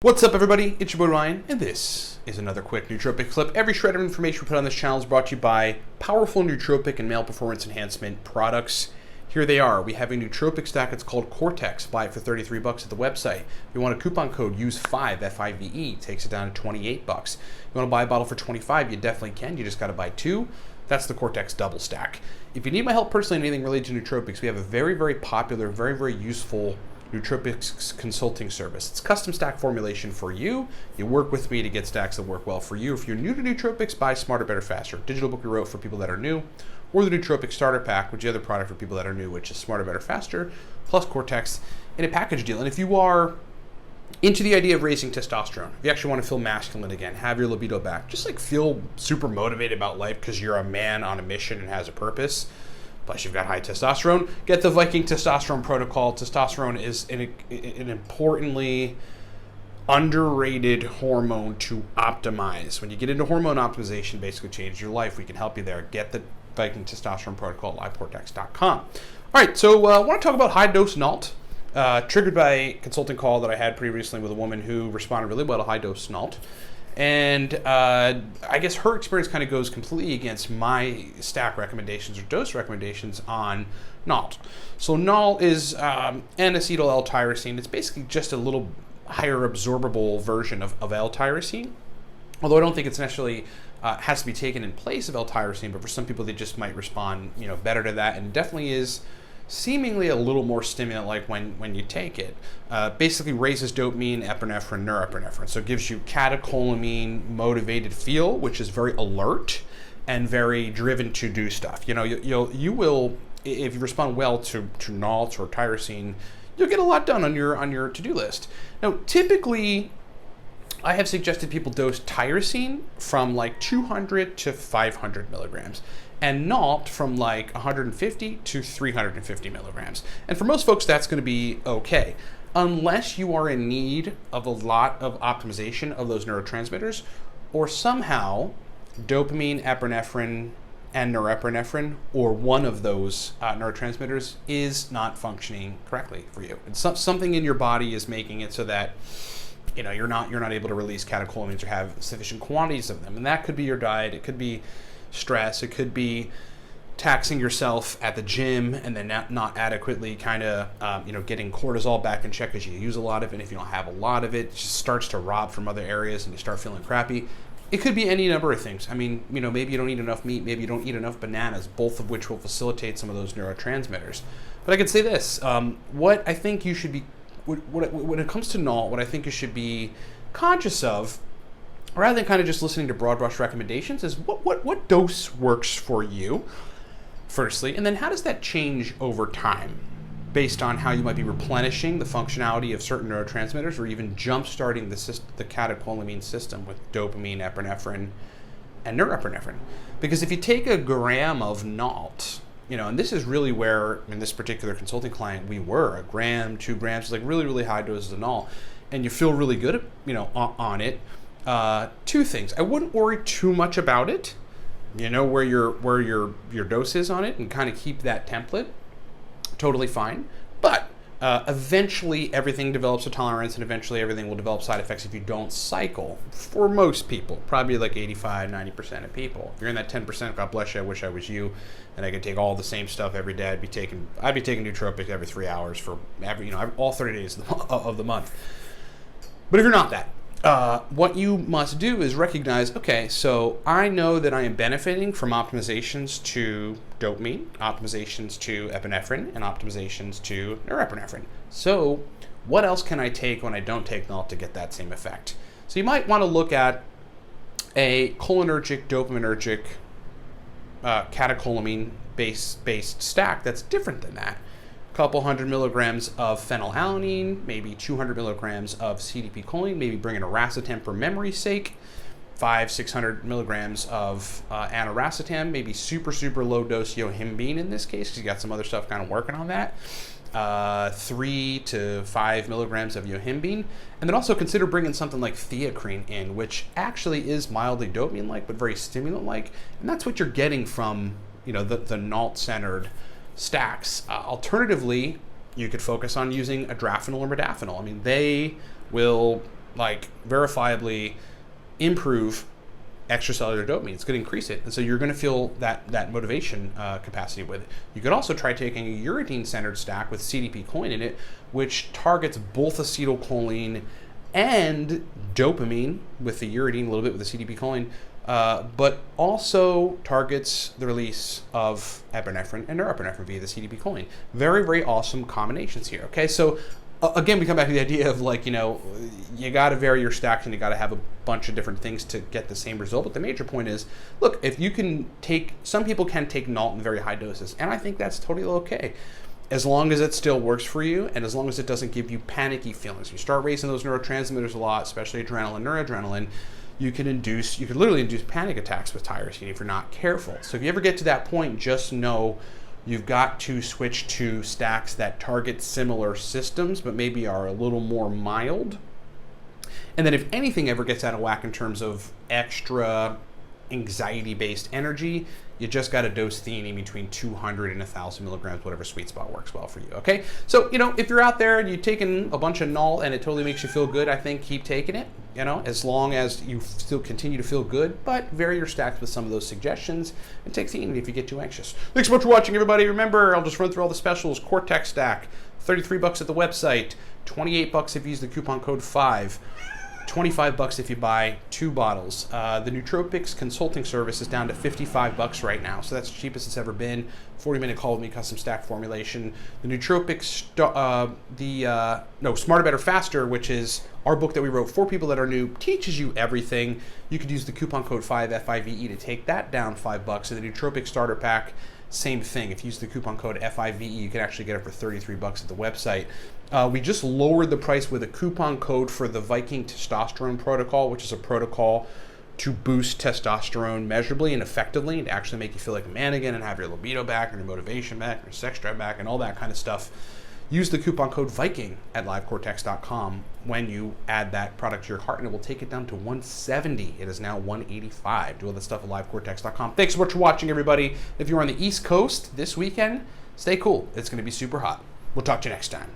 What's up, everybody? It's your boy Ryan, and this is another quick nootropic clip. Every shred of information we put on this channel is brought to you by powerful nootropic and male performance enhancement products. Here they are. We have a nootropic stack. It's called Cortex. Buy it for $33 at the website. If you want a coupon code, use 5, F-I-V-E. Takes it down to $28. You want to buy a bottle for $25, you definitely can. You just got to buy 2. That's the Cortex double stack. If you need my help personally in anything related to nootropics, we have a very, very popular, very useful Nootropics consulting service. It's custom stack formulation for you. You work with me to get stacks that work well for you. If you're new to nootropics, buy Smarter, Better, Faster. Digital book we wrote for people that are new, or the Nootropic Starter Pack, which is the other product for people that are new, which is Smarter, Better, Faster, plus Cortex in a package deal. And if you are into the idea of raising testosterone, if you actually want to feel masculine again, have your libido back, just like feel super motivated about life because you're a man on a mission and has a purpose, plus you've got high testosterone, get the Viking Testosterone Protocol. Testosterone is an importantly underrated hormone to optimize. When you get into hormone optimization, basically change your life. We can help you there. Get the Viking Testosterone Protocol at livecortex.com. All right, so I want to talk about high-dose NALT, triggered by a consulting call that I had pretty recently with a woman who responded really well to high-dose NALT. And I guess her experience kind of goes completely against my stack recommendations or dose recommendations on NALT. So NALT is N-acetyl L-tyrosine. It's basically just a little higher absorbable version of L-tyrosine. Although I don't think it's necessarily has to be taken in place of L-tyrosine, but for some people they just might respond, better to that, and definitely is seemingly a little more stimulant-like when you take it. Basically raises dopamine, epinephrine, norepinephrine. So it gives you catecholamine motivated feel, which is very alert and very driven to do stuff. You will, if you respond well to NALT or tyrosine, you'll get a lot done on your to-do list. Now, typically, I have suggested people dose tyrosine from like 200 to 500 milligrams. And NALT from like 150 to 350 milligrams. And for most folks, that's going to be okay, unless you are in need of a lot of optimization of those neurotransmitters, or somehow dopamine, epinephrine, and norepinephrine, or one of those neurotransmitters, is not functioning correctly for you. And something in your body is making it so that you're not able to release catecholamines or have sufficient quantities of them. And that could be your diet. It could be stress. It could be taxing yourself at the gym and then not adequately getting cortisol back in check because you use a lot of it. And if you don't have a lot of it, it just starts to rob from other areas and you start feeling crappy. It could be any number of things. I mean, maybe you don't eat enough meat, maybe you don't eat enough bananas, both of which will facilitate some of those neurotransmitters. But I could say this, what I think you should be, when it comes to NALT, what I think you should be conscious of, rather than kind of just listening to broad brush recommendations, is what dose works for you, firstly, and then how does that change over time based on how you might be replenishing the functionality of certain neurotransmitters or even jump-starting the catecholamine system with dopamine, epinephrine, and norepinephrine. Because if you take a gram of NALT, and this is really where, in this particular consulting client, we were, 1 gram, 2 grams, like really high doses of NALT, and you feel really good, on it. 2 things. I wouldn't worry too much about it. Where your dose is on it, and kind of keep that template. Totally fine. But eventually everything develops a tolerance, and eventually everything will develop side effects if you don't cycle. For most people, probably like 85-90% of people. If you're in that 10%, God bless you. I wish I was you, and I could take all the same stuff every day. I'd be taking nootropics every 3 hours for all 30 days of the month. But if you're not that, what you must do is recognize, okay, so I know that I am benefiting from optimizations to dopamine, optimizations to epinephrine, and optimizations to norepinephrine. So what else can I take when I don't take NALT to get that same effect? So you might want to look at a cholinergic, dopaminergic, catecholamine-based stack that's different than that. Couple 100 milligrams of phenylalanine, maybe 200 milligrams of CDP choline, maybe bring in a racetam for memory's sake, 500-600 milligrams of aniracetam, maybe super low dose yohimbine in this case, because you got some other stuff kind of working on that. 3 to 5 milligrams of yohimbine, and then also consider bringing something like theacrine in, which actually is mildly dopamine-like, but very stimulant-like, and that's what you're getting from the NALT-centered stacks. Alternatively, you could focus on using adrafinil or modafinil. I mean, they will like verifiably improve extracellular dopamine. It's going to increase it, and so you're going to feel that motivation capacity with it. You could also try taking a uridine-centered stack with CDP-choline in it, which targets both acetylcholine and dopamine with the uridine, a little bit with the CDP-choline, but also targets the release of epinephrine and norepinephrine via the CDP-choline. Very, very awesome combinations here. Okay, so again, we come back to the idea of like, you got to vary your stacks and you got to have a bunch of different things to get the same result. But the major point is, look, if you can some people can take NALT in very high doses, and I think that's totally okay, as long as it still works for you and as long as it doesn't give you panicky feelings. You start raising those neurotransmitters a lot, especially adrenaline, noradrenaline, you could literally induce panic attacks with tyrosine if you're not careful. So if you ever get to that point, just know you've got to switch to stacks that target similar systems, but maybe are a little more mild. And then if anything ever gets out of whack in terms of extra anxiety-based energy, you just got to dose theanine between 200 and 1,000 milligrams, whatever sweet spot works well for you, okay? So, if you're out there and you're taking a bunch of NALT and it totally makes you feel good, I think keep taking it, as long as you still continue to feel good, but vary your stacks with some of those suggestions and take theanine if you get too anxious. Thanks so much for watching, everybody. Remember, I'll just run through all the specials. Cortex stack, $33 at the website, $28 if you use the coupon code 5. $25 if you buy 2 bottles. The Nootropics consulting service is down to $55 right now, so that's the cheapest it's ever been. 40-minute call with me, custom stack formulation. The Nootropics, Smarter, Better, Faster, which is our book that we wrote for people that are new, teaches you everything. You could use the coupon code 5 FIVE to take that down $5. And the Nootropics starter pack, same thing. If you use the coupon code FIVE, you can actually get it for $33 at the website. We just lowered the price with a coupon code for the Viking Testosterone protocol, which is a protocol to boost testosterone measurably and effectively and actually make you feel like a man again and have your libido back and your motivation back and your sex drive back and all that kind of stuff. Use the coupon code Viking at livecortex.com when you add that product to your cart, and it will take it down to $170. It is now $185. Do all the stuff at livecortex.com. Thanks so much for watching, everybody. If you're on the East Coast this weekend, stay cool. It's going to be super hot. We'll talk to you next time.